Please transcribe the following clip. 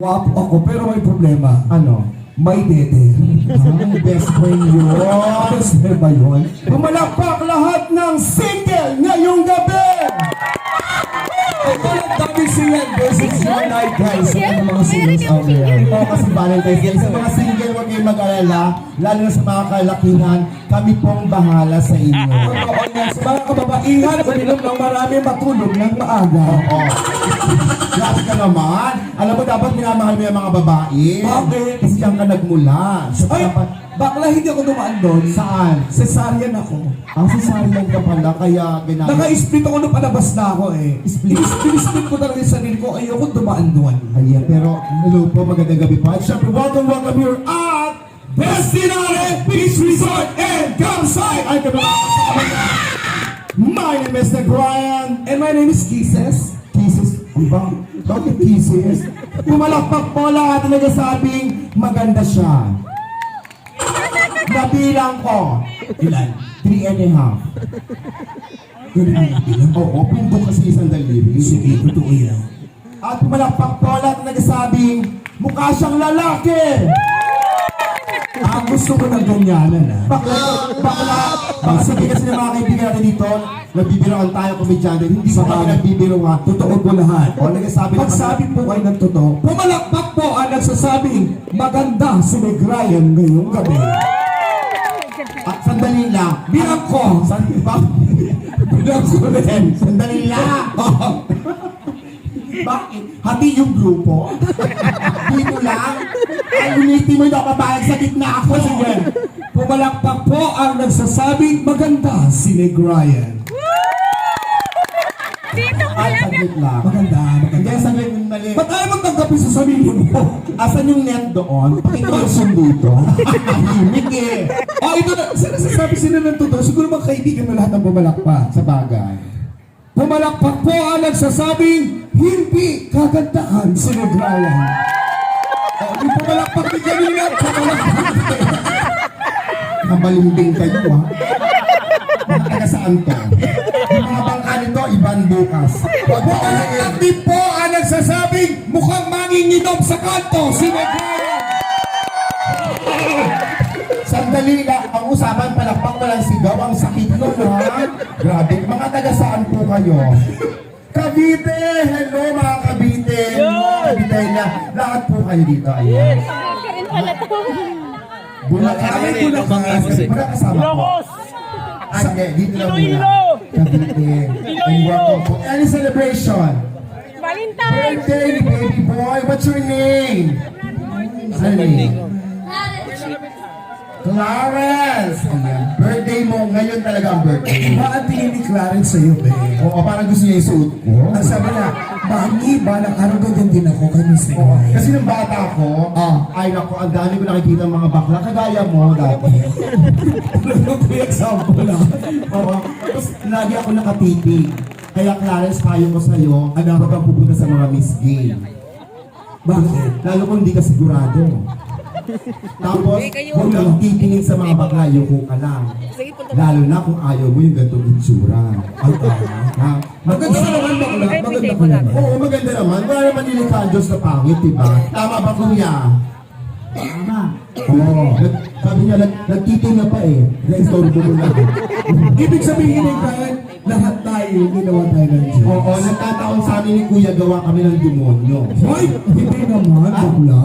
Wapo ako, pero may problema. Ano? May dede. Ay, best friend yun. Best friend ba yun? Pumalakpak lahat ng single ngayong gabi! Ito lang dami single versus your night, guys. Sa mga singles out there. Oo, kasi Valentine's Day. Sa mga single, huwag kayong mag-alala. Lalo na sa mga kalakihan, kami pong bahala sa inyo. Totoo yan. Sa mga kababaihan, uminom ng marami, matulog ng maaga. Oo. Grabe ka naman. Alam mo, dapat minamahal mo yung mga babae. Bakit? Kasi diyan ka nagmula. So, Ay, dapat... bakla hindi ako dumaan doon. Saan? Cesarean ako. Ang sasarian ka pala, kaya ginagawa. Naka-split ako nung palabas na ako eh. Split? Split ko talaga yung sarili ko. Ayoko dumaan doon. Ayan, pero hello po, magandang gabi po. At syempre, welcome here at Destinare Beach Resort and Campsite! ay kami. My name is Brian. And my name is Kisses. Kisses, diba? Bakit kisses? Pumalakpak po lahat na nagsasabing maganda siya. Nabilang ko. Ilan? 3 and a half. Ganun ang bilang. Oo, pindok kasi isang daliri. Sige, totoo yan. At pumalakpak po lahat na nagsasabing mukha siyang lalaki. Ang gusto ko ng ganyanan ah. Baka sabi kasi ng mga kaibigan natin dito, nagbibiroan tayo komedyante, hindi sa kami nagbibiroan. Totoo po lahat. O, nagsasabi na Pagsabi po kayo ng totoo, pumalakpak po ang nagsasabing maganda si Meg Ryan ngayong gabi. At sandali lang. Bilang ko. Bilang ko rin. Sandali lang. Bakit? Hati yung grupo? Dito lang? Ay, uniti mo yung kapabalik sa gitna ako. Sige. Pumalakpak po ang nagsasabing maganda si Meg Ryan. Dito ko Ay, lang. saglit lang. Maganda, Hindi, maganda. saglit yung mali. Ba't ayaw magtanggapin sa sarili mo? Asan yung net doon? Pakitulsun dito. Himik eh. Oh, ito na. Sinasabi sila ng totoo. Siguro mga kaibigan mo lahat ng pumalakpak. Sa bagay. Pumalakpak po ang nagsasabing hindi kagandahan si Meg Ryan. Oh, yung pumalakpak ni kanina, pumalakpak. Kabalimbing kayo ha. Mga taga saan to? Yung mga bangka nito, iban bukas. Pumalakpak din po ang nagsasabing mukhang manginginom sa kanto si Meg Ryan. Sandali lang, ang usapan palakpak walang sigaw, ang sakit nun ha. Grabe, mga taga saan po kayo? Cavite! Hello mga Cavite! Mga Cavite niya, lahat po kayo dito. Ayan. Karin pala to. Bulacan. Ay, Bulacan. Magkakasama po. Ay, hindi, dito lang muna. Cavite. And welcome po. Any celebration? Valentine. Birthday ni baby boy. What's your name? Ano name? Clarence! Ayan. Birthday mo. Ngayon talaga ang birthday mo. Ba ang tingin ni Clarence sa'yo, be? Oo, parang gusto niya yung suot ko. Ang sabi na, Mami, balang araw ganyan din ako kay Miss Meg Oo, Ryan. kasi nung bata ako, ay naku, ang dami ko nakikita ng mga bakla. Kagaya mo dati. May example lang. Oo. Tapos lagi ako nakatitig. Kaya Clarence, payo ko sa'yo, ano ka bang pupunta sa mga Miss Gay? Bakit? Lalo kung hindi ka sigurado. Tapos, kung lang titingin sa mga bakla, yuko ka lang. Lalo na kung ayaw mo yung gantong itsura. Ha? Maganda ka naman, bakla. Maganda ko naman. Oo, maganda naman. Wala naman nilikaan Diyos na pangit, diba? Tama ba, kuya? Tama. Oo. Sabi niya, nagtitinga pa eh. Na-istorbo mo lang. Ibig sabihin ni Brian, lahat tayo, ginawa tayo ng Diyos. Oo, nagkataon sa amin ni kuya, gawa kami ng demonyo. Hoy, hindi naman, bakla.